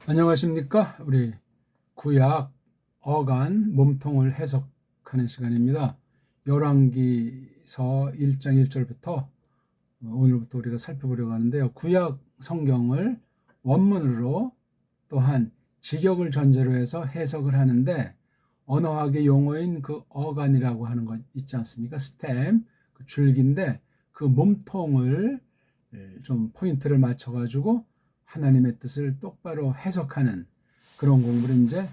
안녕하십니까? 우리 구약 어간 몸통을 해석하는 시간입니다. 열왕기서 1장 1절부터 오늘부터 우리가 살펴보려고 하는데요. 구약 성경을 원문으로 또한 직역을 전제로 해서 해석을 하는데 언어학의 용어인 그 어간이라고 하는 것 있지 않습니까? 스템, 그 줄기인데 그 몸통을 좀 포인트를 맞춰가지고 하나님의 뜻을 똑바로 해석하는 그런 공부를 이제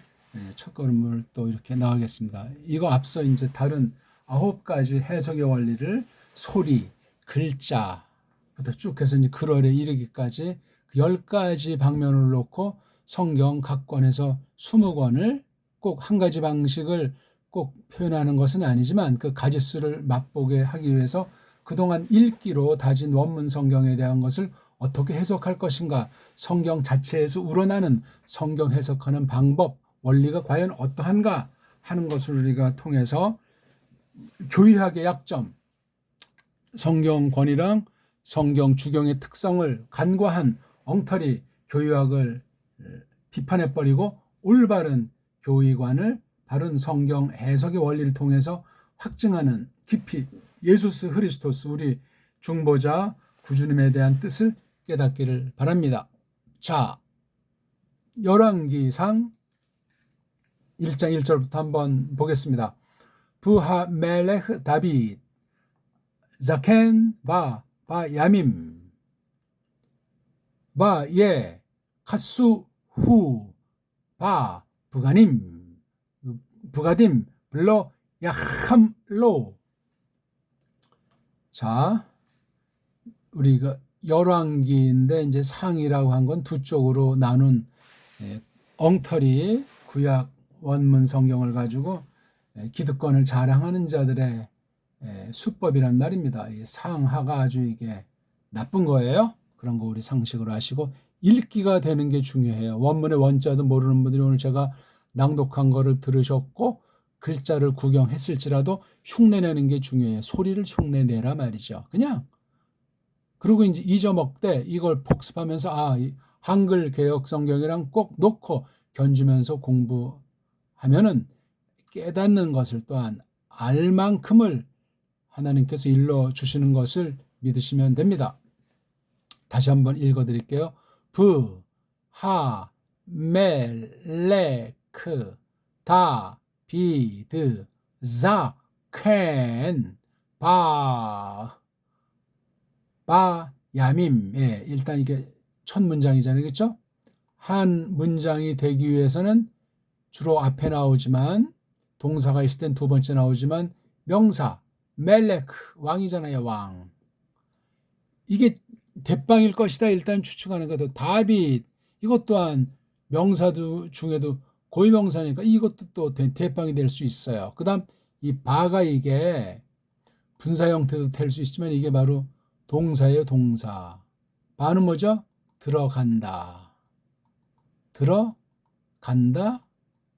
첫 걸음을 또 이렇게 나가겠습니다. 이거 앞서 이제 다른 9가지 해석의 원리를 소리, 글자부터 쭉 해서 이제 글월에 이르기까지 10가지 방면을 놓고 성경 각 권에서 20권을 꼭 한 가지 방식을 꼭 표현하는 것은 아니지만 그 가지수를 맛보게 하기 위해서 그동안 읽기로 다진 원문 성경에 대한 것을 어떻게 해석할 것인가, 성경 자체에서 우러나는 성경 해석하는 방법, 원리가 과연 어떠한가 하는 것을 우리가 통해서 교의학의 약점, 성경 권위랑 성경 주경의 특성을 간과한 엉터리 교의학을 비판해버리고 올바른 교의관을 바른 성경 해석의 원리를 통해서 확증하는 깊이 예수스 그리스도스 우리 중보자 구주님에 대한 뜻을 깨닫기를 바랍니다. 자, 열왕기상 1장 1절부터 한번 보겠습니다. 부하 멜레흐 다빗 자켄 바 야밈 바 예 카수 후 바 부가딤 블러 야함로. 자, 우리가 열왕기인데 이제 상이라고 한 건 두 쪽으로 나눈 엉터리 구약 원문 성경을 가지고 기득권을 자랑하는 자들의 수법이란 말입니다. 상하가 아주 이게 나쁜 거예요. 그런 거 우리 상식으로 아시고 읽기가 되는 게 중요해요. 원문의 원자도 모르는 분들이 오늘 제가 낭독한 거를 들으셨고 글자를 구경했을지라도 흉내내는 게 중요해요. 소리를 흉내내라 말이죠. 그냥 그리고 이제 잊어먹되 이걸 복습하면서 한글 개혁 성경이랑 꼭 놓고 견주면서 공부하면은 깨닫는 것을 또한 알 만큼을 하나님께서 일러 주시는 것을 믿으시면 됩니다. 다시 한번 읽어 드릴게요. 부, 하, 멜레크, 다, 비드, 자, 켄, 바, 야밈. 일단 이게 첫 문장이잖아요. 그렇죠? 한 문장이 되기 위해서는 주로 앞에 나오지만 동사가 있을 땐 두 번째 나오지만 명사, 멜레크, 왕이잖아요. 왕. 이게 대빵일 것이다 일단 추측하는 거죠. 다빗, 이것 또한 명사 중에도 고유명사니까 이것도 또 대빵이 될 수 있어요. 그 다음 이 바가 이게 분사 형태도 될 수 있지만 이게 바로 동사예요. 동사. 바는 뭐죠? 들어간다, 들어간다,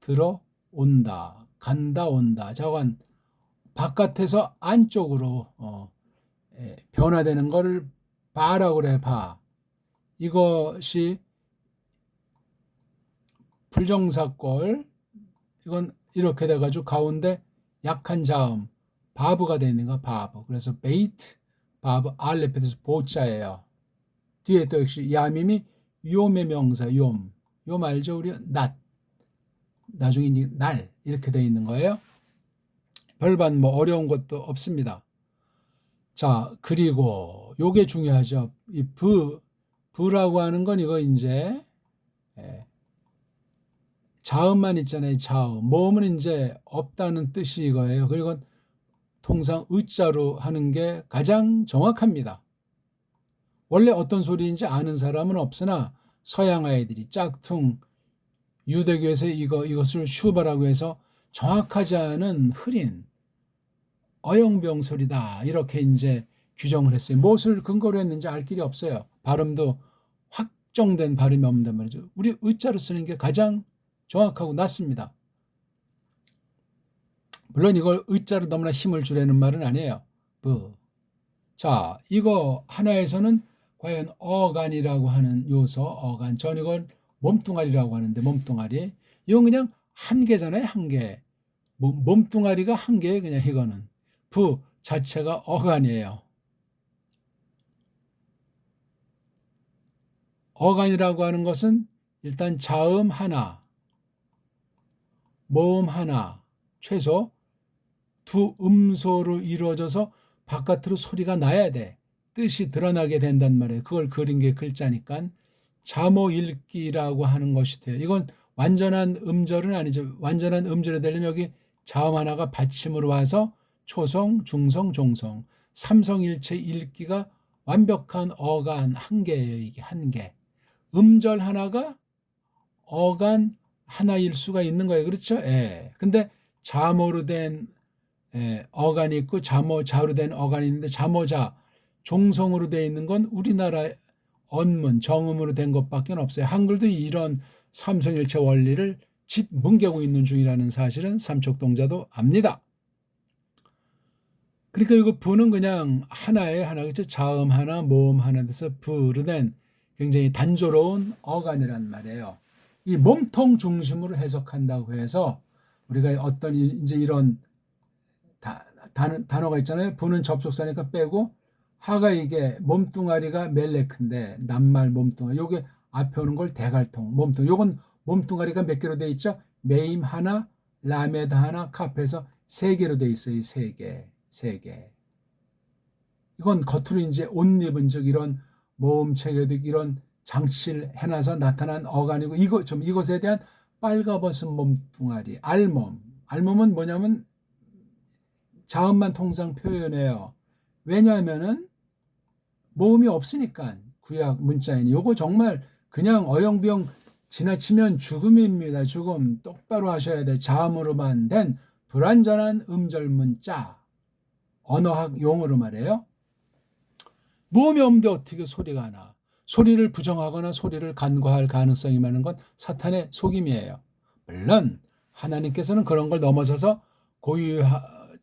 들어온다, 간다, 온다. 자관 바깥에서 안쪽으로 변화되는 거를 바라고 그래. 바. 이것이 불정사꼴. 이건 이렇게 돼가지고 가운데 약한 자음 바브가 되어 있는 거 바브. 그래서 베이트 바브 알레페드스 보자예요. 뒤에 또 역시 야밈이 요의 명사 욤 알죠? 우리 낮, 나중에 이제 날 이렇게 되어 있는 거예요. 별반 뭐 어려운 것도 없습니다. 자, 그리고 요게 중요하죠. 이 부라고 하는 건 이거 이제 자음만 있잖아요. 자음. 모음은 이제 없다는 뜻이 이거예요. 그리고 통상 의자로 하는 게 가장 정확합니다. 원래 어떤 소리인지 아는 사람은 없으나 서양 아이들이 짝퉁 유대교에서 이것을 슈바라고 해서 정확하지 않은 흐린 어영병 소리다 이렇게 이제 규정을 했어요. 무엇을 근거로 했는지 알 길이 없어요. 발음도 확정된 발음이 없단 말이죠. 우리 의자로 쓰는 게 가장 정확하고 낫습니다. 물론 이걸 의자로 너무나 힘을 주려는 말은 아니에요. 자, 이거 하나에서는 과연 어간이라고 하는 요소, 어간. 전 이걸 몸뚱아리라고 하는데, 몸뚱아리. 이건 그냥 한 개잖아요, 한 개. 몸뚱아리가 한 개예요, 그냥 이거는. 부 자체가 어간이에요. 어간이라고 하는 것은 일단 자음 하나, 모음 하나, 최소 두 음소로 이루어져서 바깥으로 소리가 나야 돼. 뜻이 드러나게 된단 말이에요. 그걸 그린 게 글자니까 자모 읽기라고 하는 것이 돼요. 이건 완전한 음절은 아니죠. 완전한 음절이 되려면 여기 자음 하나가 받침으로 와서 초성, 중성, 종성, 삼성일체 읽기가 완벽한 어간 한 개예요. 이게 한 개. 음절 하나가 어간 하나일 수가 있는 거예요. 그렇죠? 예. 근데 자모로 된 어간이 있고 자모자로 된 어간이 있는데 자모자 종성으로 되어 있는 건 우리나라 언문 정음으로 된 것밖에 없어요. 한글도 이런 삼성일체 원리를 뭉개고 있는 중이라는 사실은 삼척동자도 압니다. 그러니까 이거 부는 그냥 하나에 하나, 그렇죠? 자음 하나, 모음 하나 돼서 부로 된 굉장히 단조로운 어간이란 말이에요. 이 몸통 중심으로 해석한다고 해서 우리가 어떤 이제 이런 단어가 있잖아요. 부는 접속사니까 빼고 하가 이게 몸뚱아리가 멜레크인데 낱말 몸뚱아리. 요게 앞에 오는 걸 대갈통 몸뚱아리. 요건 몸뚱아리가 몇 개로 돼 있죠? 메임 하나, 라메드 하나, 카페에서 세 개로 돼 있어요. 세 개. 세 개. 이건 겉으로 이제 옷 입은 즉 이런 모음 체계도 이런 장치를 해놔서 나타난 어간이고 이것에 대한 빨가벗은 몸뚱아리 알몸. 알몸은 뭐냐면 자음만 통상 표현해요. 왜냐하면은 모음이 없으니까 구약 문자인 요거 정말 그냥 어영부영 지나치면 죽음입니다. 죽음. 똑바로 하셔야 돼. 자음으로만 된 불완전한 음절 문자. 언어학 용어로 말해요. 모음이 없는데 어떻게 소리가 나? 소리를 부정하거나 소리를 간과할 가능성이 많은 건 사탄의 속임이에요. 물론 하나님께서는 그런 걸 넘어서서 고유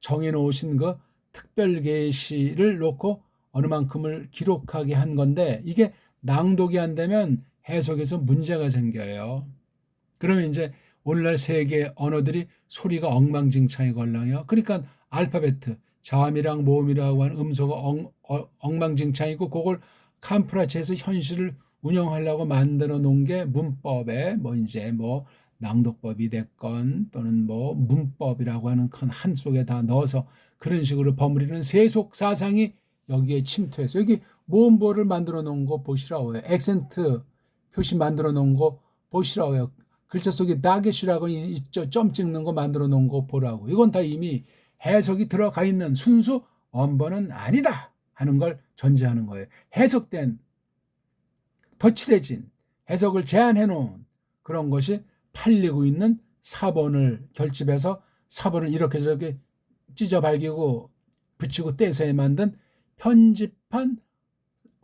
정해놓으신 그 특별 계시를 놓고 어느 만큼을 기록하게 한 건데 이게 낭독이 안 되면 해석에서 문제가 생겨요. 그러면 이제 오늘날 세계 언어들이 소리가 엉망진창이 걸랑해요. 그러니까 알파베트 자음이랑 모음이라고 하는 음소가 엉망진창이고 그걸 캄프라치에서 현실을 운영하려고 만들어 놓은 게 문법에 이제 낭독법이 됐건 또는 문법이라고 하는 큰 한 속에 다 넣어서 그런 식으로 버무리는 세속 사상이 여기에 침투해서 여기 모음보를 만들어 놓은 거 보시라고요. 액센트 표시 만들어 놓은 거 보시라고요. 글자 속에 다겟이라고 있죠. 점 찍는 거 만들어 놓은 거 보라고. 이건 다 이미 해석이 들어가 있는 순수 언어는 아니다 하는 걸 전제하는 거예요. 해석된 더 칠해진 해석을 제한해 놓은 그런 것이 팔리고 있는 사본을 결집해서 사본을 이렇게 저렇게 찢어 발기고 붙이고 떼서 만든 편집한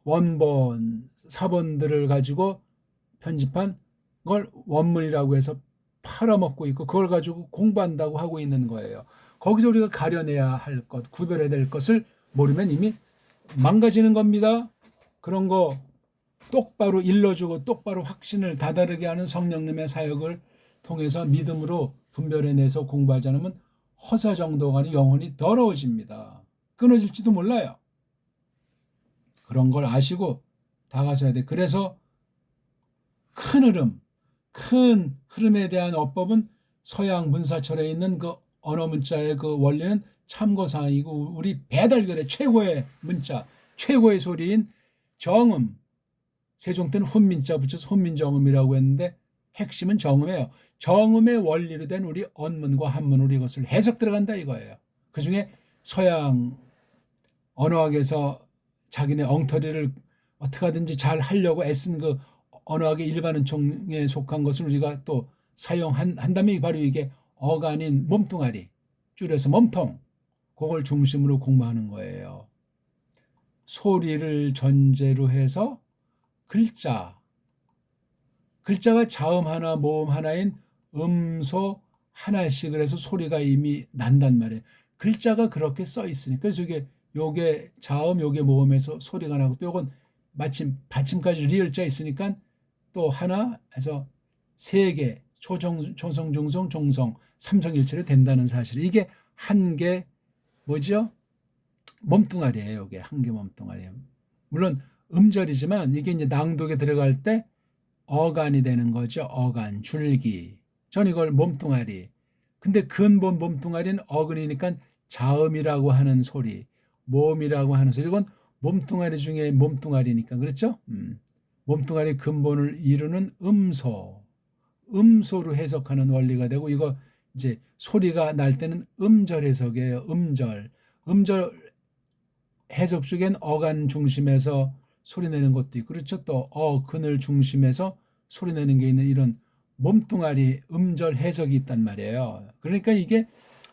원본 사본들을 가지고 편집한 걸 원문이라고 해서 팔아먹고 있고 그걸 가지고 공부한다고 하고 있는 거예요. 거기서 우리가 가려내야 할 것, 구별해야 될 것을 모르면 이미 망가지는 겁니다. 그런 거 똑바로 일러주고 똑바로 확신을 다다르게 하는 성령님의 사역을 통해서 믿음으로 분별해내서 공부하지 않으면 허사 정도가 아니라 영혼이 더러워집니다. 끊어질지도 몰라요. 그런 걸 아시고 다가서야 돼. 그래서 큰 흐름에 대한 어법은 서양 문사철에 있는 그 언어 문자의 그 원리는 참고사항이고 우리 배달결의 최고의 문자, 최고의 소리인 정음, 세종 때는 훈민자 붙여서 훈민정음이라고 했는데 핵심은 정음이에요. 정음의 원리로 된 우리 언문과 한문으로 이것을 해석 들어간다 이거예요. 그중에 서양 언어학에서 자기네 엉터리를 어떻게 하든지 잘 하려고 애쓴 그 언어학의 일반은총에 속한 것을 우리가 또 사용한다면 바로 이게 어간인 몸뚱아리, 줄여서 몸통, 그걸 중심으로 공부하는 거예요. 소리를 전제로 해서 글자가 자음 하나, 모음 하나인 음소 하나씩을 해서 소리가 이미 난단 말이에요. 글자가 그렇게 써 있으니까. 그래서 요게 자음, 요게 모음에서 소리가 나고 또 요건 마침 받침까지 리을자 있으니까 또 하나 해서 세 개, 초성, 중성, 종성, 삼성일체로 된다는 사실. 이게 한 개 뭐죠? 몸뚱아리예요. 이게 한 개 몸뚱아리예요. 물론 음절이지만 이게 이제 낭독에 들어갈 때 어간이 되는 거죠. 어간, 줄기. 전 이걸 몸뚱아리. 근데 근본 몸뚱아리는 어근이니까 자음이라고 하는 소리, 몸이라고 하는 소리. 이건 몸뚱아리 중에 몸뚱아리니까 그렇죠? 몸뚱아리 근본을 이루는 음소. 음소로 해석하는 원리가 되고 이거 이제 소리가 날 때는 음절 해석이에요. 음절. 음절 해석 중엔 어간 중심에서 소리 내는 것도 있고 그렇죠. 또 근을 중심에서 소리 내는 게 있는 이런 몸뚱아리 음절 해석이 있단 말이에요. 그러니까 이게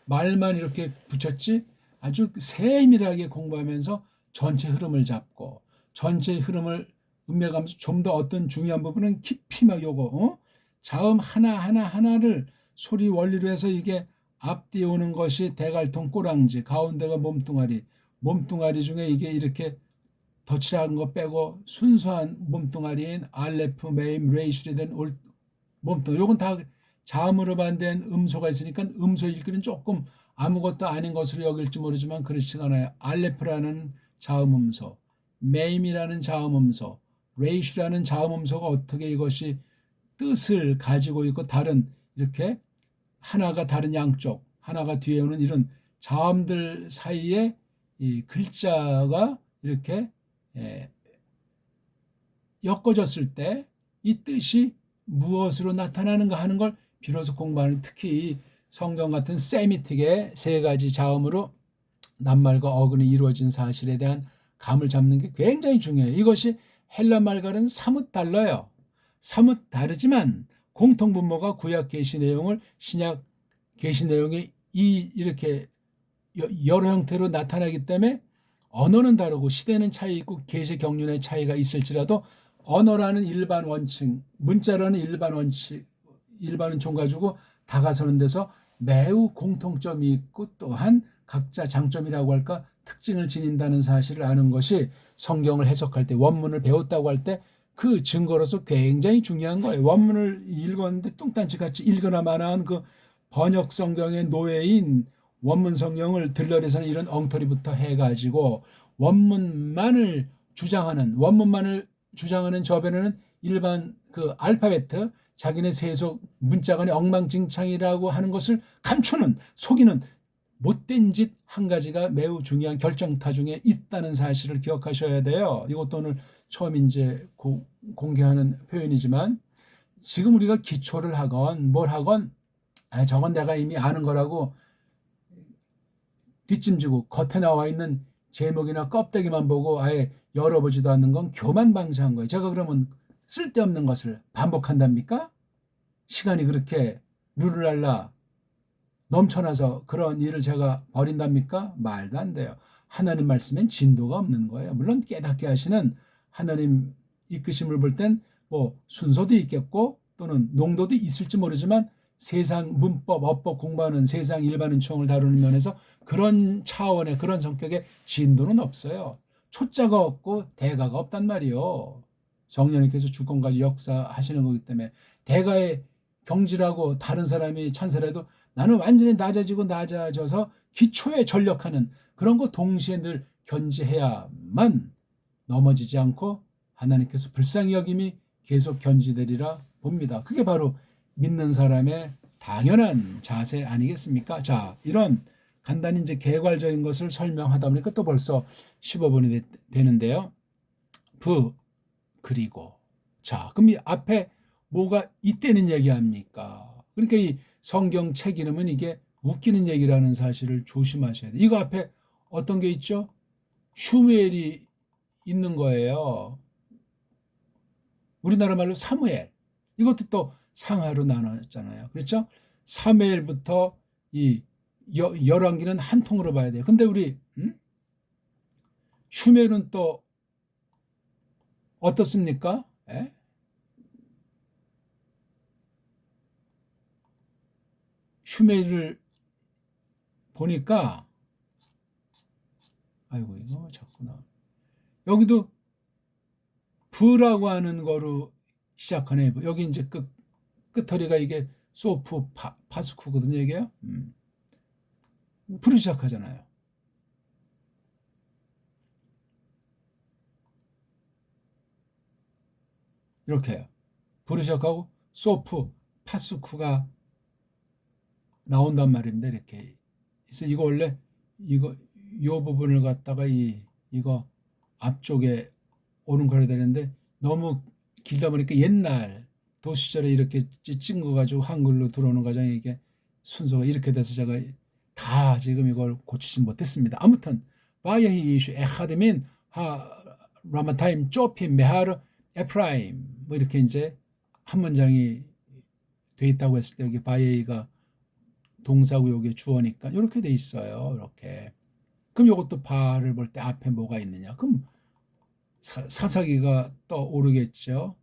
말만 이렇게 붙였지 아주 세밀하게 공부하면서 전체 흐름을 잡고 전체 흐름을 음매가면서 좀 더 어떤 중요한 부분은 깊이 막 요거 자음 하나를 소리 원리로 해서 이게 앞뒤에 오는 것이 대갈통 꼬랑지 가운데가 몸뚱아리 중에 이게 이렇게 덧칠한 거 빼고 순수한 몸뚱아리인 알레프, 메임, 레이슐이 된 몸뚱아리. 요건 다 자음으로 반대한 음소가 있으니까 음소 읽기는 조금 아무것도 아닌 것으로 여길지 모르지만 그렇지 않아요. 알레프라는 자음음소, 메임이라는 자음음소, 레이슐이라는 자음음소가 어떻게 이것이 뜻을 가지고 있고 다른 이렇게 하나가 다른 양쪽, 하나가 뒤에 오는 이런 자음들 사이에 이 글자가 이렇게 엮어졌을 때 이 뜻이 무엇으로 나타나는가 하는 걸 비로소 공부하는 특히 성경 같은 세미틱의 세 가지 자음으로 낱말과 어근이 이루어진 사실에 대한 감을 잡는 게 굉장히 중요해요. 이것이 헬라 말과는 사뭇 달라요. 사뭇 다르지만 공통분모가 구약 계시 내용을 신약 계시 내용이 이렇게 여러 형태로 나타나기 때문에 언어는 다르고 시대는 차이 있고 계시 경륜의 차이가 있을지라도 언어라는 일반 원칙, 문자라는 일반 원칙, 일반 원칙 가지고 다가서는 데서 매우 공통점이 있고 또한 각자 장점이라고 할까 특징을 지닌다는 사실을 아는 것이 성경을 해석할 때 원문을 배웠다고 할 때 그 증거로서 굉장히 중요한 거예요. 원문을 읽었는데 뚱딴지 같이 읽거나 마나한 그 번역 성경의 노예인 원문 성경을 들러리서는 이런 엉터리부터 해가지고 원문만을 주장하는 저변에는 일반 그 알파베트 자기네 세속 문자간의 엉망진창이라고 하는 것을 감추는 속이는 못된 짓 한 가지가 매우 중요한 결정타 중에 있다는 사실을 기억하셔야 돼요. 이것도 오늘 처음 이제 공개하는 표현이지만 지금 우리가 기초를 하건 뭘 하건 저건 내가 이미 아는 거라고 뒷짐지고 겉에 나와 있는 제목이나 껍데기만 보고 아예 열어보지도 않는 건 교만방자한 거예요. 제가 그러면 쓸데없는 것을 반복한답니까? 시간이 그렇게 루루랄라 넘쳐나서 그런 일을 제가 벌인답니까? 말도 안 돼요. 하나님 말씀엔 진도가 없는 거예요. 물론 깨닫게 하시는 하나님 이끄심을 볼 땐 뭐 순서도 있겠고 또는 농도도 있을지 모르지만 세상 문법, 어법 공부하는 세상 일반 은총을 다루는 면에서 그런 차원의 그런 성격의 진도는 없어요. 초자가 없고 대가가 없단 말이요. 성령님께서 주권까지 역사하시는 거기 때문에 대가의 경지라고 다른 사람이 찬사라도 나는 완전히 낮아져서 기초에 전력하는 그런 거 동시에 늘 견지해야만 넘어지지 않고 하나님께서 불쌍히 여김이 계속 견지되리라 봅니다. 그게 바로 믿는 사람의 당연한 자세 아니겠습니까? 자, 이런 간단히 이제 개괄적인 것을 설명하다 보니까 또 벌써 15분이 되는데요. 그리고 자, 그럼 이 앞에 뭐가 있다는 얘기합니까? 그러니까 이 성경 책 이름은 이게 웃기는 얘기라는 사실을 조심하셔야 돼요. 이거 앞에 어떤 게 있죠? 슈무엘이 있는 거예요. 우리나라 말로 사무엘. 이것도 또 상하로 나눴잖아요. 그렇죠? 사무엘부터 이 열왕기는 한 통으로 봐야 돼요. 근데 우리 슈멜은 또 어떻습니까? 에? 슈멜을 보니까 아이고 이거 자꾸나 여기도 브라고 하는 거로 시작하네. 여기 이제 끝허리가 이게 소프 파스쿠거든요, 이게요. 불이 시작하잖아요. 이렇게 해요. 불이 시작하고 소프 파스쿠가 나온단 말입니다. 이렇게. 그래서 이거 원래 요 부분을 갖다가 이거 앞쪽에 오는 거야 되는데 너무 길다 보니까 옛날 도시절에 이렇게 찍은 거 가지고 한글로 들어오는 과정에 이게 순서가 이렇게 돼서 제가 다 지금 이걸 고치지 못했습니다. 아무튼 바야히 이슈 에하드민 하 라마타임 쪼핀 메하르 에프라임 뭐 이렇게 이제 한 문장이 돼 있다고 했을 때 여기 바예이가 동사고 여기 주어니까 이렇게 돼 있어요. 이렇게. 그럼 이것도 바를 볼 때 앞에 뭐가 있느냐? 그럼 사사기가 떠오르겠죠.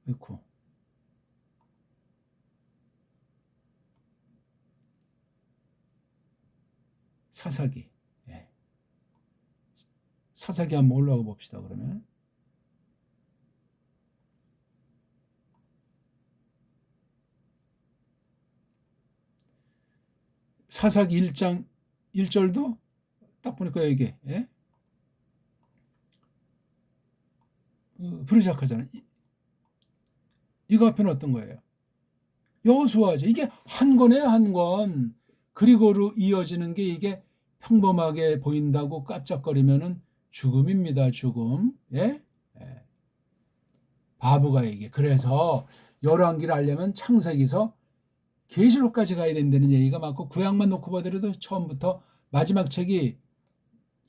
그렇고 사사기. 예. 사사기 한번 올라가 봅시다. 그러면 사사기 1장 1절도 딱 보니까 이게 예? 불이 시작하잖아요. 이거 앞에는 어떤 거예요? 여호수아죠. 이게 한 권이에요, 한 권. 그리고로 이어지는 게 이게 평범하게 보인다고 깜짝거리면은 죽음입니다, 죽음. 예? 예. 바보가 이게. 그래서 열왕기를 알려면 창세기서 계시록까지 가야 된다는 얘기가 많고 구약만 놓고 보더라도 처음부터 마지막 책이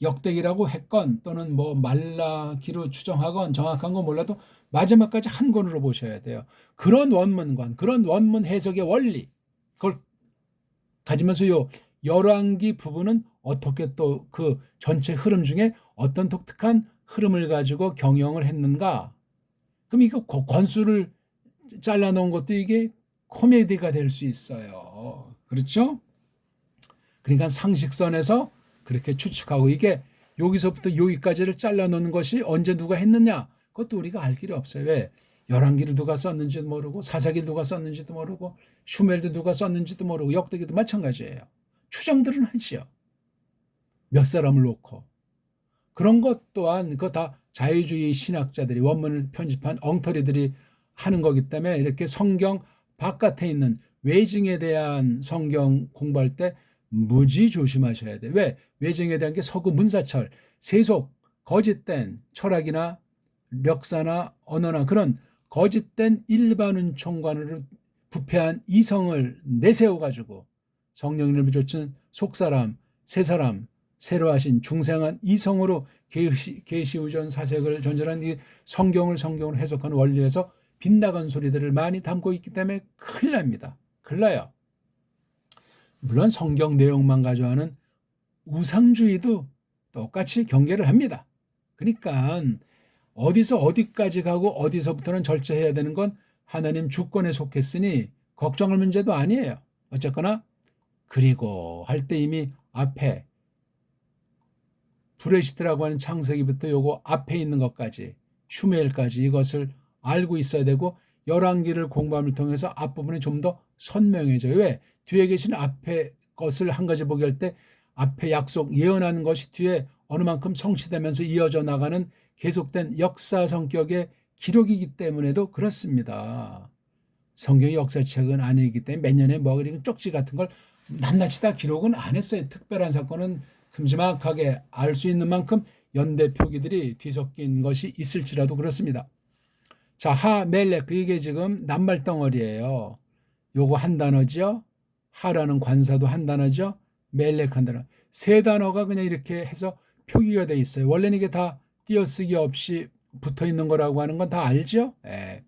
역대기라고 했건 또는 뭐 말라기로 추정하건 정확한 건 몰라도 마지막까지 한 권으로 보셔야 돼요. 그런 원문관, 그런 원문 해석의 원리 그걸 가지면서 요 열왕기 부분은 어떻게 또 그 전체 흐름 중에 어떤 독특한 흐름을 가지고 경영을 했는가? 그럼 이거 권수를 잘라놓은 것도 이게 코미디가 될 수 있어요. 그렇죠? 그러니까 상식선에서 그렇게 추측하고 이게 여기서부터 여기까지를 잘라놓는 것이 언제 누가 했느냐? 그것도 우리가 알 길이 없어요. 왜? 열왕기를 누가 썼는지도 모르고 사사기를 누가 썼는지도 모르고 슈멜도 누가 썼는지도 모르고 역대기도 마찬가지예요. 추정들은 하지요. 몇 사람을 놓고. 그런 것 또한 그거 다 자유주의 신학자들이 원문을 편집한 엉터리들이 하는 거기 때문에 이렇게 성경 바깥에 있는 외증에 대한 성경 공부할 때 무지 조심하셔야 돼. 왜? 외증에 대한 게 서구 문사철, 세속, 거짓된 철학이나 력사나 언어나 그런 거짓된 일반은 총관으로 부패한 이성을 내세워가지고 성령님을 비롯한 속사람, 새사람, 새로 하신 중생한 이성으로 계시우전 사색을 전전한 이 성경을 해석하는 원리에서 빗나간 소리들을 많이 담고 있기 때문에 큰일 납니다. 큰일 나요. 물론 성경 내용만 가져가는 우상주의도 똑같이 경계를 합니다. 그러니까 어디서 어디까지 가고 어디서부터는 절제해야 되는 건 하나님 주권에 속했으니 걱정할 문제도 아니에요. 어쨌거나 그리고 할 때 이미 앞에 브레시트라고 하는 창세기부터 요거 앞에 있는 것까지 슈메일까지 이것을 알고 있어야 되고 열왕기를 공부함을 통해서 앞부분이 좀 더 선명해져요. 왜? 뒤에 계신 앞에 것을 한 가지 보게 할 때 앞에 약속 예언하는 것이 뒤에 어느 만큼 성취되면서 이어져 나가는 계속된 역사 성격의 기록이기 때문에도 그렇습니다. 성경이 역사책은 아니기 때문에 몇 년에 뭐 쪽지 같은 걸 낱낱이 다 기록은 안 했어요. 특별한 사건은 큼지막하게 알 수 있는 만큼 연대 표기들이 뒤섞인 것이 있을지라도 그렇습니다. 자, 하멜렉 이게 지금 낱말 덩어리예요. 요거 한 단어죠. 하라는 관사도 한 단어죠. 멜렉 한 단어. 세 단어가 그냥 이렇게 해서 표기가 돼 있어요. 원래는 이게 다 띄어쓰기 없이 붙어 있는 거라고 하는 건 다 알죠? 예.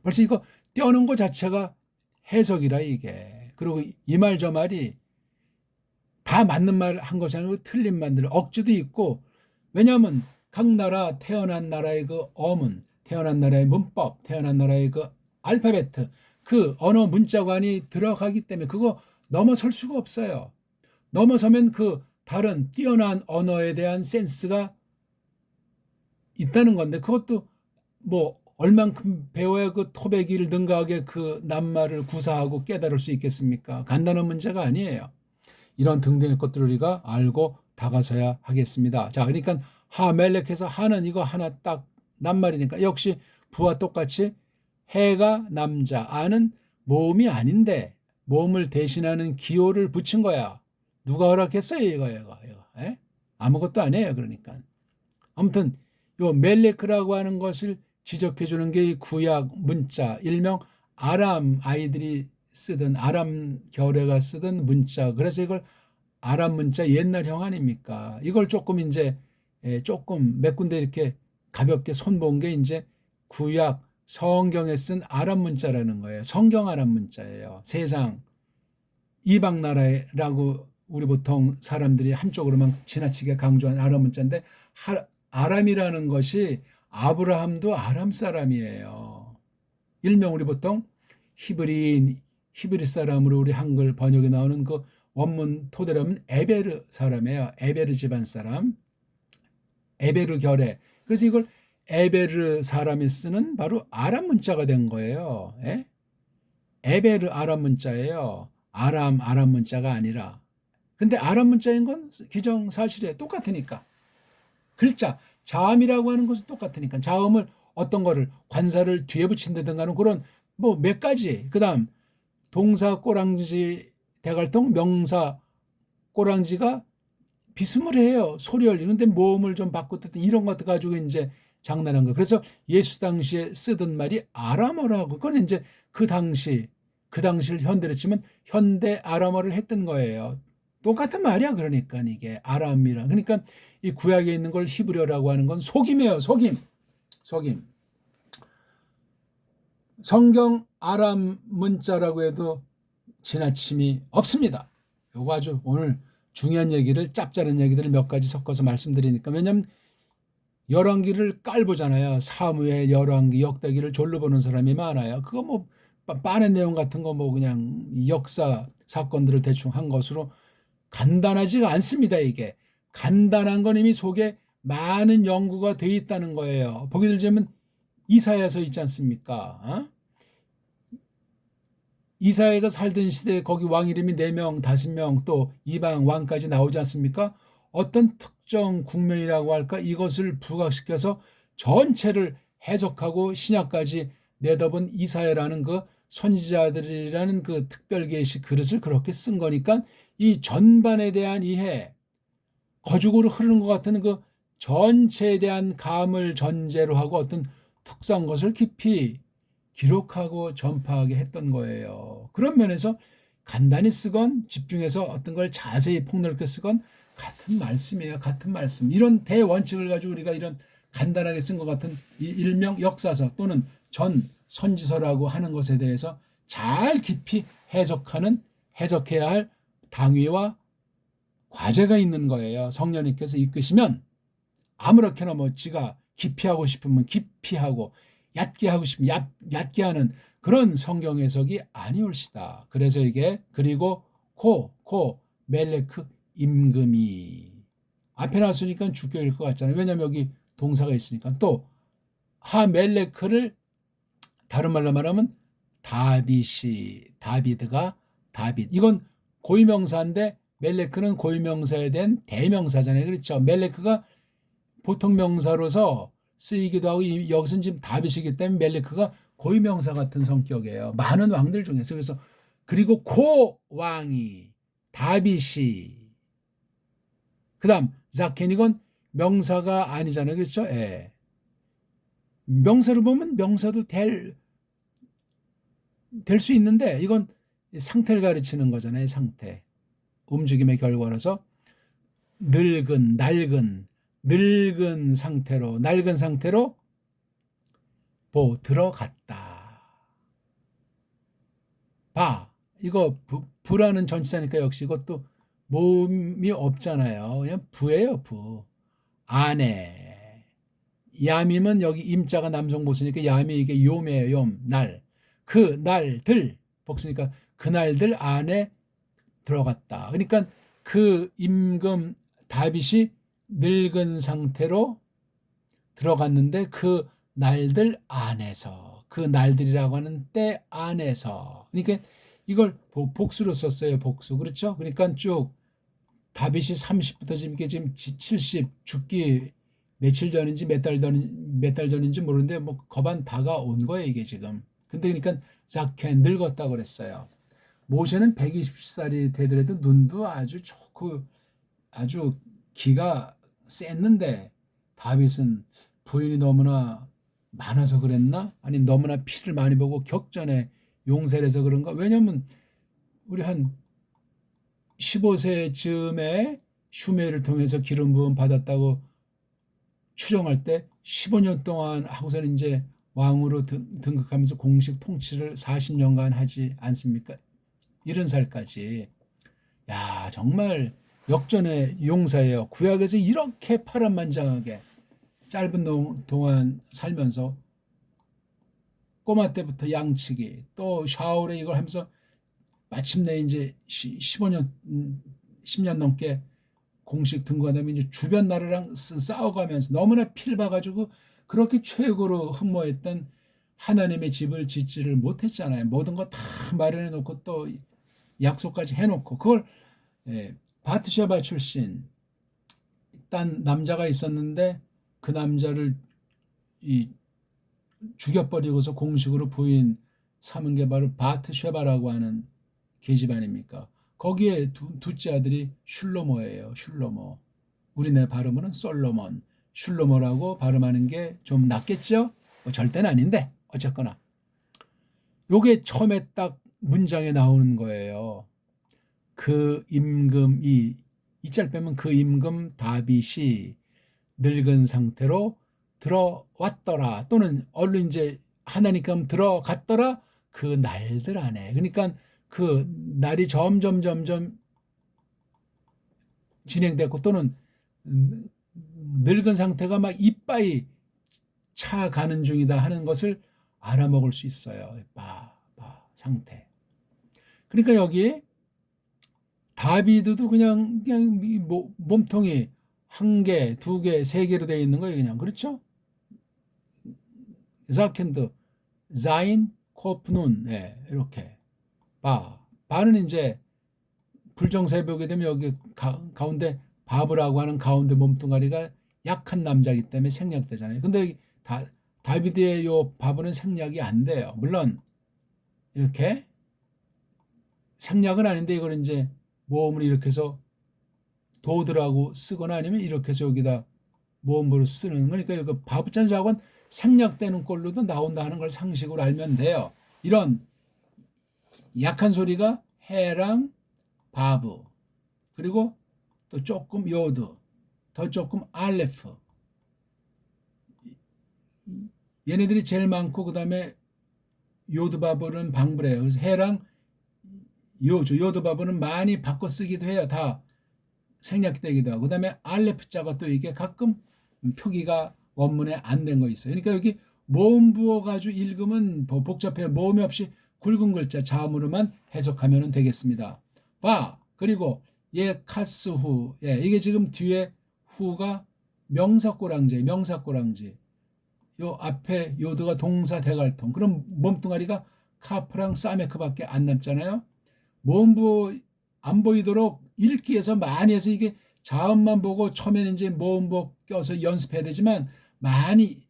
벌써 이거 띄어놓은 것 자체가 해석이라 이게. 그리고 이 말 저 말이 다 맞는 말 한 것이 아니고 틀린 말들 억지도 있고 왜냐하면 각 나라 태어난 나라의 그 어문 태어난 나라의 문법 태어난 나라의 그 알파벳 그 언어 문자관이 들어가기 때문에 그거 넘어설 수가 없어요. 넘어서면 그 다른 뛰어난 언어에 대한 센스가 있다는 건데 그것도 뭐 얼만큼 배워야 그 토백이를 능가하게 그 낱말을 구사하고 깨달을 수 있겠습니까? 간단한 문제가 아니에요. 이런 등등의 것들을 우리가 알고 다가서야 하겠습니다. 자, 그러니까 하멜렉해서 하는 이거 하나 딱 낱말이니까 역시 부와 똑같이 해가 남자, 아는 모음이 아닌데 모음을 대신하는 기호를 붙인 거야. 누가 허락했어요, 이거. 에? 아무것도 아니에요, 그러니까. 아무튼 요 멜레크라고 하는 것을 지적해 주는 게 이 구약 문자, 일명 아람 아이들이 쓰던 아람 결례가 쓰던 문자. 그래서 이걸 아람 문자 옛날형 아닙니까? 이걸 조금 이제 조금 몇 군데 이렇게 가볍게 손본 게 이제 구약 성경에 쓴 아람 문자라는 거예요. 성경 아람 문자예요. 세상 이방 나라라고 우리 보통 사람들이 한쪽으로만 지나치게 강조한 아람 문자인데 아람이라는 것이 아브라함도 아람 사람이에요. 일명 우리 보통 히브리 사람으로 우리 한글 번역에 나오는 그 원문 토대로 하면 에베르 사람이에요. 에베르 집안 사람. 에베르 결에. 그래서 이걸 에베르 사람이 쓰는 바로 아람 문자가 된 거예요. 예? 에베르 아람 문자예요. 아람 문자가 아니라. 근데 아람 문자인 건 기정사실이에요. 똑같으니까. 글자, 자음이라고 하는 것은 똑같으니까. 자음을 어떤 거를 관사를 뒤에 붙인다든가 하는 그런 뭐 몇 가지. 그다음 동사 꼬랑지 대갈통 명사 꼬랑지가 비스무리해요. 소리 열리는데 모음을 좀 바꿨던 이런 것들 가지고 이제 장난한 거. 그래서 예수 당시에 쓰던 말이 아람어라고. 그건 이제 그 당시를 현대로 치면 현대 아람어를 했던 거예요. 똑같은 말이야. 그러니까 이게 아람이라. 그러니까 이 구약에 있는 걸 히브리어라고 하는 건 속임이에요. 속임. 성경 아람 문자라고 해도 지나침이 없습니다. 요거 아주 오늘 중요한 얘기를 짭짤한 얘기들을 몇 가지 섞어서 말씀드리니까 왜냐하면 열왕기를 깔보잖아요. 사무엘, 열왕기, 역대기를 졸로 보는 사람이 많아요. 그거 뭐 빠른 내용 같은 거 뭐 그냥 역사 사건들을 대충 한 것으로 간단하지가 않습니다. 이게 간단한 건 이미 속에 많은 연구가 돼 있다는 거예요. 보기 들자면 이사야서 있지 않습니까? 어? 이사야가 살던 시대에 거기 왕 이름이 4명, 5명 또 이방 왕까지 나오지 않습니까? 어떤 특정 국면이라고 할까 이것을 부각시켜서 전체를 해석하고 신약까지 내다본 이사야라는 그 선지자들이라는 그 특별 계시 그릇을 그렇게 쓴 거니까 이 전반에 대한 이해, 거죽으로 흐르는 것 같은 그 전체에 대한 감을 전제로 하고 어떤 특수한 것을 깊이 기록하고 전파하게 했던 거예요. 그런 면에서 간단히 쓰건 집중해서 어떤 걸 자세히 폭넓게 쓰건 같은 말씀이에요. 같은 말씀. 이런 대원칙을 가지고 우리가 이런 간단하게 쓴 것 같은 일명 역사서 또는 전 선지서라고 하는 것에 대해서 잘 깊이 해석해야 할 당위와 과제가 있는 거예요. 성령님께서 이끄시면 아무렇게나 뭐 지가 깊이 하고 싶으면 깊이 하고 얕게 하고 싶으면 얕게 하는 그런 성경 해석이 아니올시다. 그래서 이게 그리고 멜레크 임금이 앞에 나왔으니까 주격일 것 같잖아요. 왜냐하면 여기 동사가 있으니까. 또 하멜레크를 다른 말로 말하면 다비드가 다빗. 이건 고유명사인데 멜레크는 고유명사에 대한 대명사잖아요. 그렇죠. 멜레크가 보통 명사로서 쓰이기도 하고 여기서는 지금 다빗이기 때문에 멜레크가 고유명사 같은 성격이에요. 많은 왕들 중에서. 그래서 그리고 왕이 다빗이 그다음 자켄 이건 명사가 아니잖아요. 그렇죠? 예. 명사로 보면 명사도 될 수 있는데 이건 상태를 가르치는 거잖아요. 상태. 움직임의 결과로서 낡은 상태로 들어갔다. 이거 부라는 전치사니까 역시 이것도 모음이 없잖아요. 그냥 부예요. 부. 안에. 야밈은 여기 임자가 남성 보수니까 야미 이게 요매예요. 날. 그 날들 복수니까 그날들 안에 들어갔다. 그러니까 그 임금 다빗이 늙은 상태로 들어갔는데 그 날들 안에서, 그 날들이라고 하는 때 안에서, 그러니까 이걸 복수로 썼어요. 복수. 그렇죠? 그러니까 쭉 다윗이 30부터 지금 70 죽기 며칠 전인지 몇 달 전인지 모르는데 뭐 거반 다가온 거예요 이게 지금. 근데 그러니까 자켄 늙었다고 그랬어요. 모세는 120살이 되더라도 눈도 아주 좋고 아주 기가 셌는데 다윗은 부인이 너무나 많아서 그랬나? 아니 너무나 피를 많이 보고 격전에 용세를 해서 그런가? 왜냐면 우리 한 15세 즈음에 슈메를 통해서 기름 부음 받았다고 추정할 때 15년 동안 하고서는 이제 왕으로 등극하면서 공식 통치를 40년간 하지 않습니까? 70살까지. 야, 정말 역전의 용사예요. 구약에서 이렇게 파란만장하게 짧은 동안 살면서 꼬마 때부터 양치기, 또 샤워를 이걸 하면서 마침내 이제 15년, 10년 넘게 공식 등극한 다음에 이제 주변 나라랑 싸워가면서 너무나 피를 봐가지고 그렇게 최고로 흠모했던 하나님의 집을 짓지를 못했잖아요. 모든 거 다 마련해 놓고 또 약속까지 해놓고 그걸 바트쉐바 출신 딴 남자가 있었는데 그 남자를 이 죽여버리고서 공식으로 부인 삼은 게 바로 바트쉐바라고 하는 계집 아닙니까? 거기에 둘째 아들이 슐로모예요. 슐로모. 우리네 발음으로는 솔로몬. 슐로모라고 발음하는 게 좀 낫겠죠? 절대는 아닌데 어쨌거나 요게 처음에 딱 문장에 나오는 거예요. 그 임금 이짤 빼면 그 임금 다윗이 늙은 상태로 들어왔더라 또는 얼른 이제 하나니까 들어갔더라 그 날들 안에. 그러니까 그 날이 점점 진행됐고 또는 늙은 상태가 막 이빠이 차가는 중이다 하는 것을 알아먹을 수 있어요. 상태. 그러니까 여기 다비드도 그냥 몸통이 한 개, 두 개, 세 개로 되어 있는 거예요. 그냥 그렇죠? 자켄드, 자인, 코프눈, 이렇게 바는 이제 불정새벽이 되면 여기 가운데 바브라고 하는 가운데 몸뚱아리가 약한 남자이기 때문에 생략되잖아요. 근데 다비드의 요 바브는 생략이 안 돼요. 물론 이렇게 생략은 아닌데 이걸 이제 모음을 이렇게 해서 도드라고 쓰거나 아니면 이렇게 해서 여기다 모음으로 쓰는 거니까 여기 바브자는 생략되는 꼴로도 나온다 하는 걸 상식으로 알면 돼요. 이런 약한 소리가 해랑 바브 그리고 또 조금 요드 더 조금 알레프 얘네들이 제일 많고 그 다음에 요드 바브는 방불해요. 그래서 해랑 요드 바브는 많이 바꿔 쓰기도 해요. 다 생략되기도 하고 그 다음에 알레프자가 또 이게 가끔 표기가 원문에 안 된 거 있어요. 그러니까 여기 모음 부어가지고 읽으면 복잡해요. 모음이 없이 굵은 글자 자음으로만 해석하면 되겠습니다. 그리고 카스후 이게 지금 뒤에 후가 명사꼬랑지 요 앞에 요드가 동사 대갈통 그럼 몸뚱아리가 카프랑 사메크밖에 안 남잖아요. 모음부 안 보이도록 읽기에서 많이 해서 이게 자음만 보고 처음에는 이제 모음부 껴서 연습해야 되지만 많이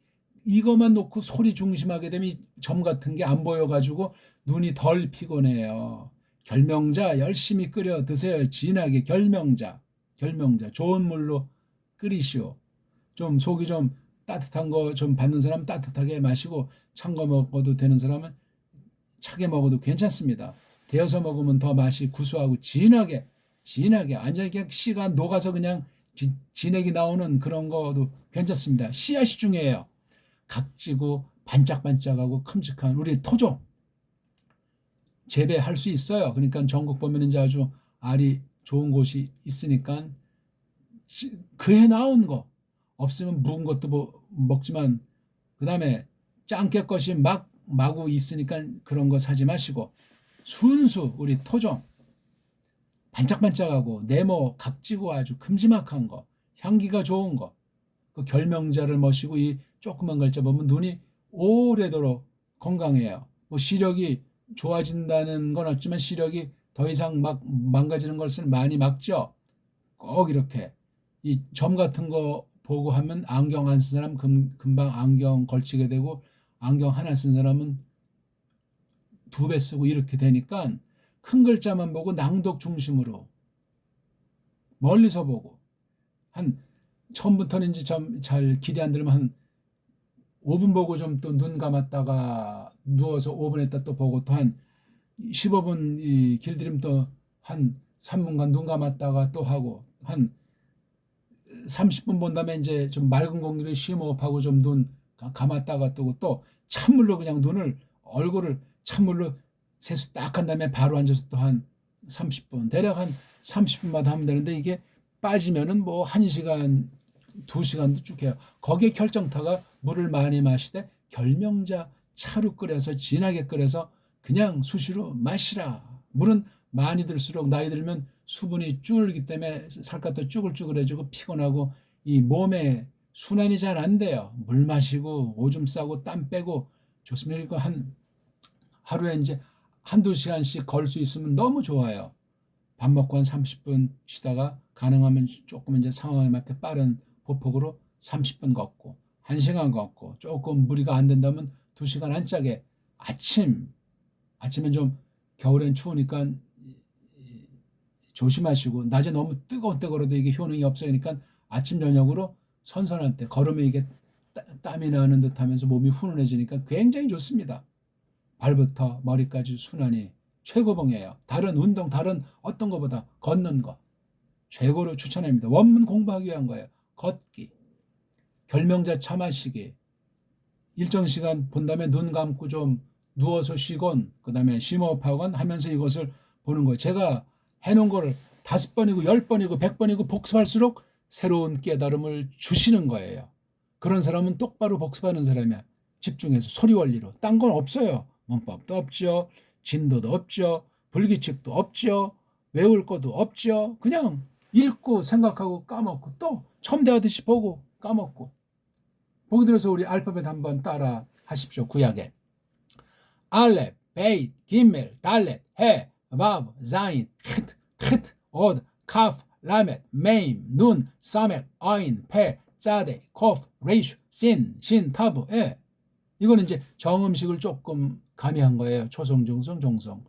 이것만 놓고 소리 중심하게 되면 점 같은 게 안 보여가지고 눈이 덜 피곤해요. 결명자 열심히 끓여 드세요. 진하게 결명자 좋은 물로 끓이시오. 좀 속이 좀 따뜻한 거 좀 받는 사람 따뜻하게 마시고 찬 거 먹어도 되는 사람은 차게 먹어도 괜찮습니다. 데워서 먹으면 더 맛이 구수하고 진하게 완전히 그냥 씨가 녹아서 그냥 진액이 나오는 그런 거도 괜찮습니다. 씨앗이 중요해요. 각지고 반짝반짝하고 큼직한 우리 토종 재배할 수 있어요. 그러니까 전국 보면 이제 아주 알이 좋은 곳이 있으니까 그해 나온 거 없으면 묵은 것도 먹지만 그 다음에 짱깨 것이 마구 있으니까 그런 거 사지 마시고 순수 우리 토종 반짝반짝하고 네모 각지고 아주 큼지막한 거 향기가 좋은 거 그 결명자를 모시고 이 조그만 글자 보면 눈이 오래도록 건강해요. 뭐 시력이 좋아진다는 건 없지만 시력이 더 이상 막 망가지는 것을 많이 막죠. 꼭 이렇게 이 점 같은 거 보고 하면 안경 안 쓴 사람 금방 안경 걸치게 되고 안경 하나 쓴 사람은 2배 쓰고 이렇게 되니까 큰 글자만 보고 낭독 중심으로 멀리서 보고 한 처음부터는 이제 좀 잘 기대 안 들면 한 5분 보고 좀 또 눈 감았다가 누워서 5분 했다 또 보고 또 한 15분 길들이면 또 한 3분간 눈 감았다가 또 하고 한 30분 본 다음에 이제 좀 맑은 공기를 심호흡하고 좀 눈 감았다가 뜨고 또 찬물로 그냥 눈을 얼굴을 찬물로 세수 딱 한 다음에 바로 앉아서 또 한 30분 대략 한 30분마다 하면 되는데 이게 빠지면은 뭐 1시간 2시간도 쭉 해요. 거기에 결정타가 물을 많이 마시되 결명자 차로 끓여서 진하게 끓여서 그냥 수시로 마시라. 물은 많이 들수록 나이 들면 수분이 줄기 때문에 살갗도 쭈글쭈글해지고 피곤하고 이 몸에 순환이 잘 안 돼요. 물 마시고 오줌 싸고 땀 빼고 좋습니다. 이거 한 하루에 이제 1~2시간씩 걸 수 있으면 너무 좋아요. 밥 먹고 한 30분 쉬다가 가능하면 조금 이제 상황에 맞게 빠른 보폭으로 30분 걷고 1시간 걷고 조금 무리가 안 된다면 2시간 안짝에 아침엔 좀 겨울엔 추우니까 조심하시고 낮에 너무 뜨거울 때 걸어도 이게 효능이 없으니까 아침 저녁으로 선선할 때 걸으면 이게 땀이 나는 듯 하면서 몸이 훈훈해지니까 굉장히 좋습니다. 발부터 머리까지 순환이 최고봉이에요. 다른 운동 다른 어떤 것보다 걷는 거 최고로 추천합니다. 원문 공부하기 위한 거예요. 걷기, 결명자 차 마시기, 일정 시간 본 다음에 눈 감고 좀 누워서 쉬곤 그 다음에 심호흡하곤 하면서 이것을 보는 거예요. 제가 해놓은 거를 5번이고 10번이고 100번이고 복습할수록 새로운 깨달음을 주시는 거예요. 그런 사람은 똑바로 복습하는 사람이야. 집중해서 소리 원리로. 딴 건 없어요. 문법도 없죠. 진도도 없죠. 불규칙도 없죠. 외울 것도 없죠. 그냥 읽고 생각하고 까먹고 또 처음 대하듯이 보고 까먹고. 보기 들어서 우리 알파벳 한번 따라 하십시오. 구약에 알렙, 베이트, 기멜, 달렛, 해, 바브, 자인, 히트, 오드, 카프, 라멧, 메임, 눈, 사멕, 아인, 페, 짜데, 코프, 레이슈, 신, 타브. 예. 이거는 이제 정음식을 조금 가미한 거예요. 초성, 중성, 종성.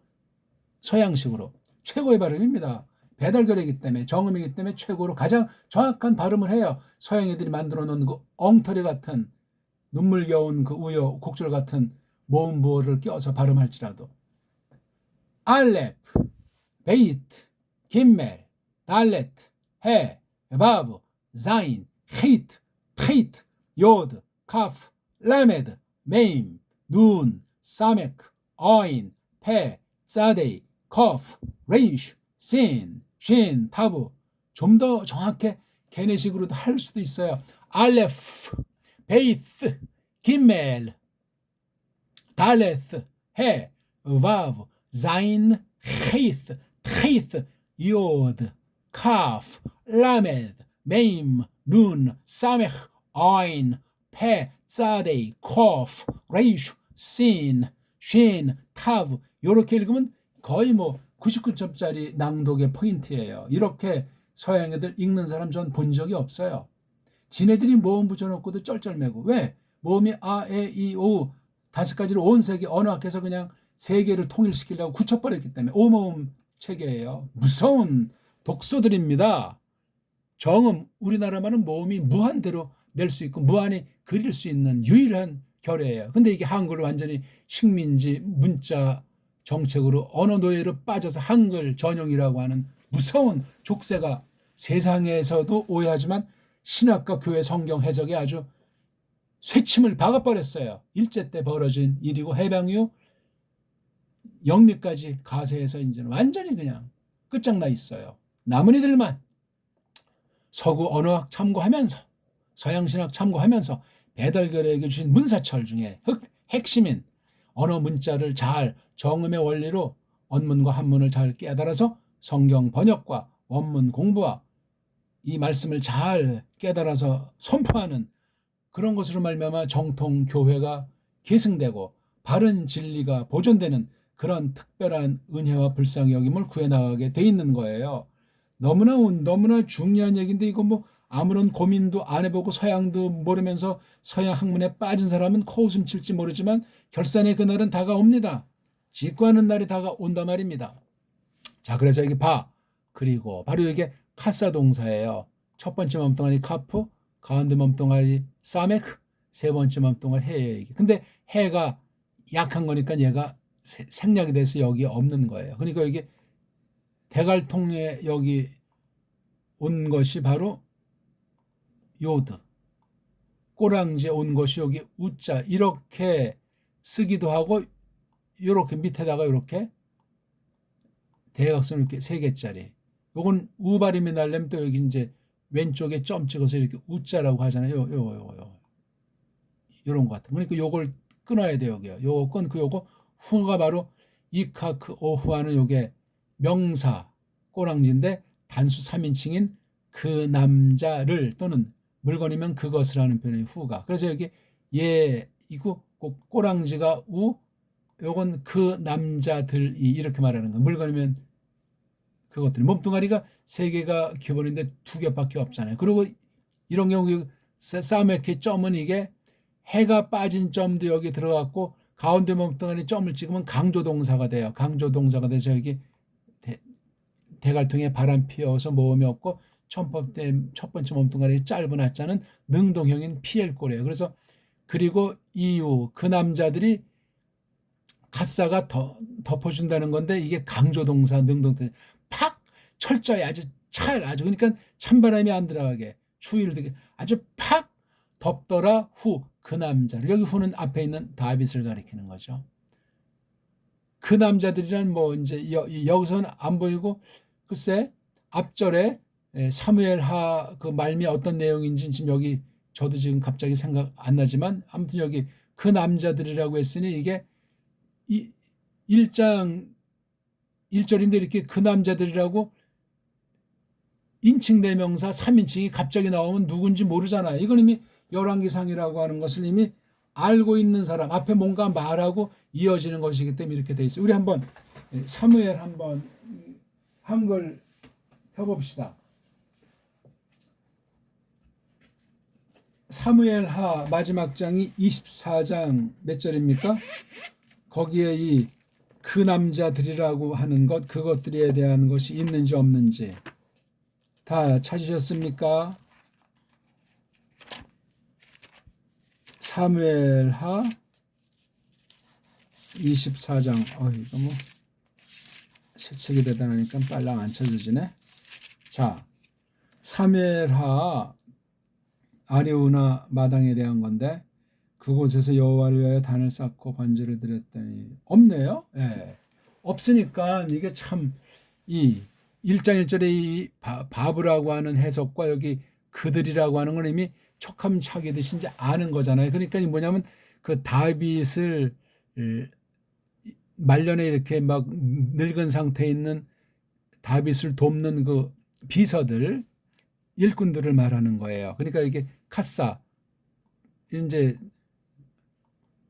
서양식으로 최고의 발음입니다. 배달결이기 때문에 정음이기 때문에 최고로 가장 정확한 발음을 해요. 서양 애들이 만들어 놓은 그 엉터리 같은 눈물겨운 그 우여 곡절 같은 모음부호를 껴서 발음할지라도 알렙, 베이트, 김멜, 달렛, 해, 바브, 자인, 히트, 테이트, 요드, 카프, 라메드, 메임, 눈, 사메크, 어인, 페, 사데이, 커프, 레이슈, 신, 타브. 좀 더 정확하게 개내식으로도 할 수도 있어요. 알레프, 베이트, 기멜, 달레트, 해, 바브, 자인, 히트, 테이트, 요드, 카프, 라메드, 메임, 눈, 사메크, 어인, 페, 사데이, 코프, 레이슈, 신, 타브. 이렇게 읽으면 거의 뭐 99점짜리 낭독의 포인트예요. 이렇게 서양 애들 읽는 사람 전 본 적이 없어요. 지네들이 모음 붙여놓고도 쩔쩔매고. 왜? 모음이 아, 에, 이, 오 5가지를 온 세계 언어학에서 그냥 세계를 통일시키려고 굳혀버렸기 때문에 오모음 체계예요. 무서운 독소들입니다. 정음, 우리나라만은 모음이 무한대로 낼 수 있고 무한히 그릴 수 있는 유일한 결예예요. 근데 이게 한글을 완전히 식민지 문자 정책으로 언어 노예로 빠져서 한글 전용이라고 하는 무서운 족쇄가 세상에서도 오해하지만 신학과 교회 성경 해석에 아주 쇠침을 박아버렸어요. 일제 때 벌어진 일이고 해방 이후 영미까지 가세해서 이제는 완전히 그냥 끝장나 있어요. 남은 이들만 서구 언어학 참고하면서 서양신학 참고하면서 배달결에게 주신 문사철 중에 핵심인 언어 문자를 잘 정음의 원리로 언문과 한문을 잘 깨달아서 성경 번역과 원문 공부와 이 말씀을 잘 깨달아서 선포하는 그런 것으로 말미암아 정통 교회가 계승되고 바른 진리가 보존되는 그런 특별한 은혜와 불쌍히 여김을 구해 나가게 돼 있는 거예요. 너무나 중요한 얘기인데 이거 뭐 아무런 고민도 안 해보고 서양도 모르면서 서양 학문에 빠진 사람은 코웃음 칠지 모르지만 결산의 그날은 다가옵니다. 직구하는 날이 다가온단 말입니다. 자, 그래서 여기 바 그리고 바로 이게 카사 동사예요. 첫 번째 몸뚱아리 카프, 가운데 몸뚱아리 사메크, 세 번째 몸뚱아리 해예요. 근데 해가 약한 거니까 얘가 생략이 돼서 여기 없는 거예요. 그러니까 여기 대갈통에 여기 온 것이 바로 요드, 꼬랑지에 온 것이 여기 우자 이렇게 쓰기도 하고 이렇게 밑에다가 이렇게 대각선 이렇게 세 개짜리. 요건 우발음이 나려면 또 여기 이제 왼쪽에 점 찍어서 이렇게 우자라고 하잖아요. 요. 요런 것 같은. 그러니까 요걸 끊어야 돼요. 여기요. 요거 끊고 요거 후가 바로 이카크 오후하는 요게 명사 꼬랑지인데 단수 3인칭인 그 남자를 또는 물건이면 그것을 하는 표현의 후가. 그래서 여기 예 이거 꼬랑지가 우 요건 그 남자들이 이렇게 말하는 거예요. 물건이면 그것들. 몸뚱아리가 세 개가 기본인데 두 개밖에 없잖아요. 그리고 이런 경우 싸매케 점은 이게 해가 빠진 점도 여기 들어갔고 가운데 몸뚱아리 점을 찍으면 강조동사가 돼요. 강조동사가 돼서 여기 대갈통에 바람 피어서 모험이 없고 첫 번째 몸뚱아리 짧은 하자는 능동형인 피엘꼬래요. 그래서 그리고 이유 그 남자들이 가사가 덮어준다는 건데 이게 강조동사 능동태 팍 철저히 아주 아주 그러니까 찬바람이 안 들어가게 추위를 되게 아주 팍 덮더라 후 그 남자를 여기 후는 앞에 있는 다윗을 가리키는 거죠. 그 남자들이란 뭐 이제 여기서는 안 보이고 글쎄 앞절에 사무엘하 그 말미 어떤 내용인지 지금 여기 저도 지금 갑자기 생각 안 나지만 아무튼 여기 그 남자들이라고 했으니 이게 1장 1절인데 이렇게 그 남자들이라고 인칭대명사 3인칭이 갑자기 나오면 누군지 모르잖아요. 이건 이미 열왕기상이라고 하는 것을 이미 알고 있는 사람 앞에 뭔가 말하고 이어지는 것이기 때문에 이렇게 돼 있어요. 우리 한번 사무엘 한번 한글 펴봅시다. 사무엘하 마지막 장이 24장 몇 절입니까? 거기에 이 그 남자들이라고 하는 것 그것들에 대한 것이 있는지 없는지 다 찾으셨습니까? 사무엘하 24장 이거 뭐 세책이 대단하니까 빨랑 안 찾아지네. 자, 사무엘하 아리우나 마당에 대한 건데 그곳에서 여호와를 위하여 단을 쌓고 번제를 드렸더니 없네요. 예. 없으니까 이게 참 이 1장 1절에 이 바브라고 하는 해석과 여기 그들이라고 하는 건 이미 척하면 척이듯이 이제 아는 거잖아요. 그러니까 뭐냐면 그 다윗을 말년에 이렇게 막 늙은 상태에 있는 다윗을 돕는 그 비서들 일꾼들을 말하는 거예요. 그러니까 이게 카사 이제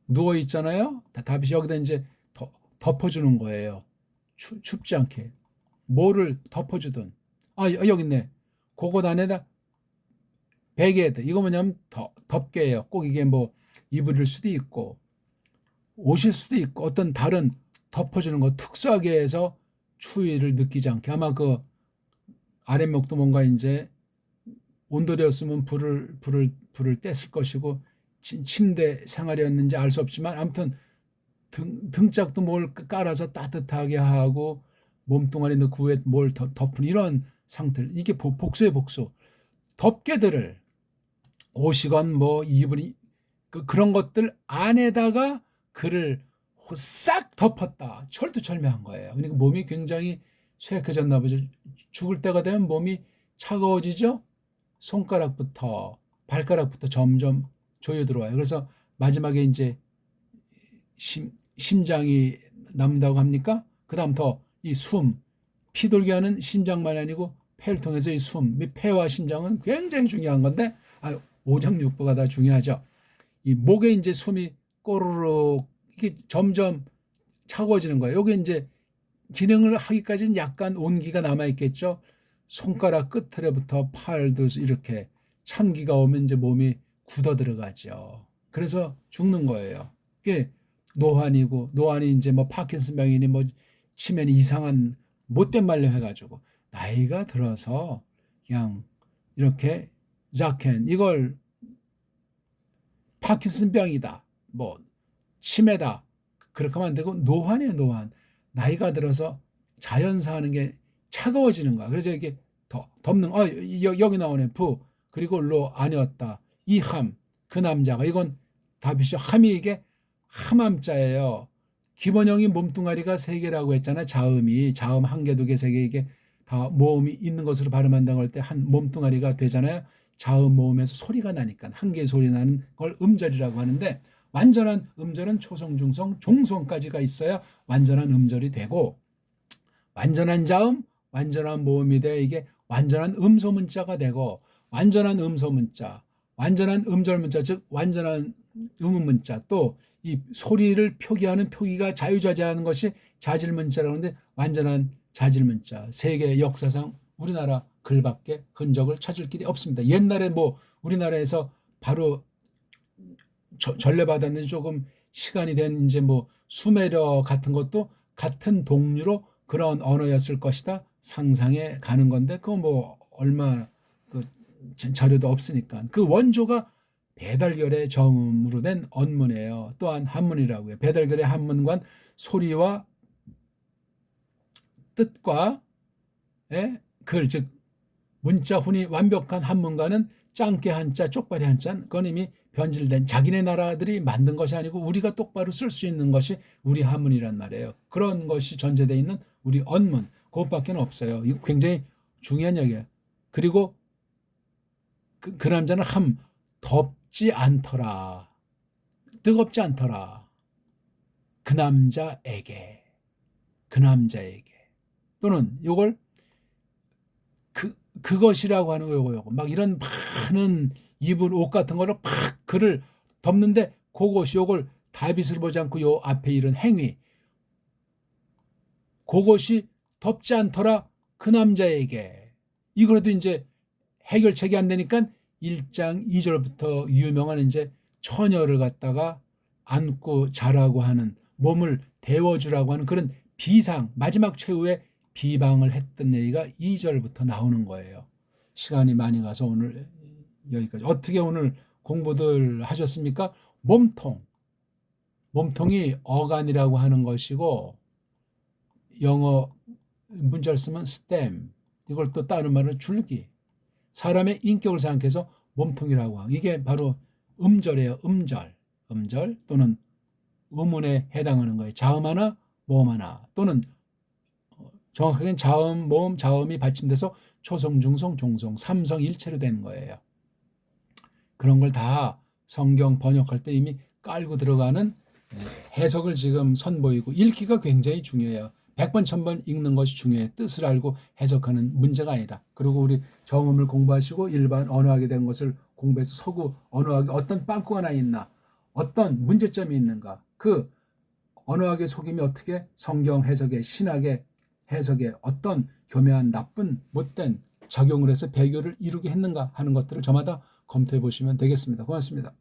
누워 있잖아요. 다윗이 여기다 이제 덮어주는 거예요. 춥지 않게 뭐를 덮어주든 여기 있네. 그곳 안에다 베개드 이거 뭐냐면 덮개예요. 꼭 이게 뭐 이불일 수도 있고 옷일 수도 있고 어떤 다른 덮어주는 거 특수하게 해서 추위를 느끼지 않게 아마 그 아랫목도 뭔가 이제 온돌이었으면 불을 뗐을 것이고 침대 생활이었는지 알 수 없지만 아무튼 등짝도 뭘 깔아서 따뜻하게 하고 몸뚱아리 넣고 위에 뭘 덮은 이런 상태를 이게 복수의 복수 덮개들을 옷이건 뭐 이불이 그런 것들 안에다가 그를 싹 덮었다 철두철미한 거예요. 그러니까 몸이 굉장히 쇠약해졌나 보죠. 죽을 때가 되면 몸이 차가워지죠. 손가락부터 발가락부터 점점 조여 들어와요. 그래서 마지막에 이제 심장이 남는다고 합니까? 그 다음 더 이 숨, 피 돌게 하는 심장만이 아니고 폐를 통해서 이 숨, 이 폐와 심장은 굉장히 중요한 건데 오장육부가 다 중요하죠. 이 목에 이제 숨이 꼬르륵 이게 점점 차가워지는 거예요. 여기 이제 기능을 하기까지는 약간 온기가 남아 있겠죠. 손가락 끝으로부터 팔도 이렇게 찬기가 오면 이제 몸이 굳어 들어가죠. 그래서 죽는 거예요. 이게 노환이 이제 뭐 파킨슨병이니 뭐 치매니 이상한 못된 말려 해가지고 나이가 들어서 그냥 이렇게 자켄 이걸 파킨슨병이다 뭐 치매다 그렇게 하면 안 되고 노환이에요. 노환. 나이가 들어서 자연사 하는 게 차가워지는 거야. 그래서 이게 덮는 여기 나오네 부 그리고 로 아니었다 이함 그 남자가 이건 답이죠. 함이 이게 함함자예요. 기본형이 몸뚱아리가 세 개라고 했잖아요. 자음 한 개, 두 개, 세 개 이게 다 모음이 있는 것으로 발음한다고 할 때 한 몸뚱아리가 되잖아요. 자음 모음에서 소리가 나니까 한 개의 소리 나는 걸 음절이라고 하는데 완전한 음절은 초성, 중성, 종성까지가 있어야 완전한 음절이 되고 완전한 자음, 완전한 모음이 돼 이게 완전한 음소문자가 되고 완전한 음소문자, 완전한 음절문자 즉 완전한 음문자 또 이 소리를 표기하는 표기가 자유자재하는 것이 자질문자라고 하는데 완전한 자질문자 세계 역사상 우리나라 글밖에 흔적을 찾을 길이 없습니다. 옛날에 뭐 우리나라에서 바로 전래받았는지 조금 시간이 된 이제 뭐 수메르 같은 것도 같은 동류로 그런 언어였을 것이다 상상해 가는 건데 그거 뭐 얼마 그 자료도 없으니까 그 원조가 배달결의 정음으로 된 언문이에요. 또한 한문이라고요. 배달결의 한문관 소리와 뜻과 글 즉 문자 훈이 완벽한 한문과는 짱깨 한자 쪽발이 한자 그건 이미 변질된 자기네 나라들이 만든 것이 아니고 우리가 똑바로 쓸 수 있는 것이 우리 한문이란 말이에요. 그런 것이 전제되어 있는 우리 언문 그것밖에 없어요. 이거 굉장히 중요한 얘기예요. 그리고 그 남자는 덥지 않더라. 뜨겁지 않더라. 그 남자에게 또는 요걸 그것이라고 하는 요거 막 이런 많은 입은 옷 같은 거를 팍 그를 덮는데 그것이 요걸 다빗을 보지 않고 요 앞에 이런 행위 그것이 덥지 않더라 그 남자에게 이거라도 이제 해결책이 안 되니까 1장 2절부터 유명한 이제 처녀를 갖다가 안고 자라고 하는 몸을 데워주라고 하는 그런 비상 마지막 최후의 비방을 했던 얘기가 2절부터 나오는 거예요. 시간이 많이 가서 오늘 여기까지. 어떻게 오늘 공부들 하셨습니까? 몸통이 어간이라고 하는 것이고 영어 문자를 쓰면 stem 이걸 또 다른 말로 줄기 사람의 인격을 생각해서 몸통이라고 하고 이게 바로 음절이에요. 음절 또는 음운에 해당하는 거예요. 자음 하나 모음 하나 또는 정확하게는 자음 모음 자음이 받침돼서 초성 중성 종성 삼성일체로 되는 거예요. 그런 걸 다 성경 번역할 때 이미 깔고 들어가는 해석을 지금 선보이고 읽기가 굉장히 중요해요. 100번 1000번 읽는 것이 중요해요. 뜻을 알고 해석하는 문제가 아니라. 그리고 우리 정음을 공부하시고 일반 언어학에 대한 것을 공부해서 서구 언어학에 어떤 빵꾸가 나 있나 어떤 문제점이 있는가 그 언어학의 속임이 어떻게 성경 해석에 신학의 해석에 어떤 교묘한 나쁜 못된 작용을 해서 배교를 이루게 했는가 하는 것들을 저마다 검토해 보시면 되겠습니다. 고맙습니다.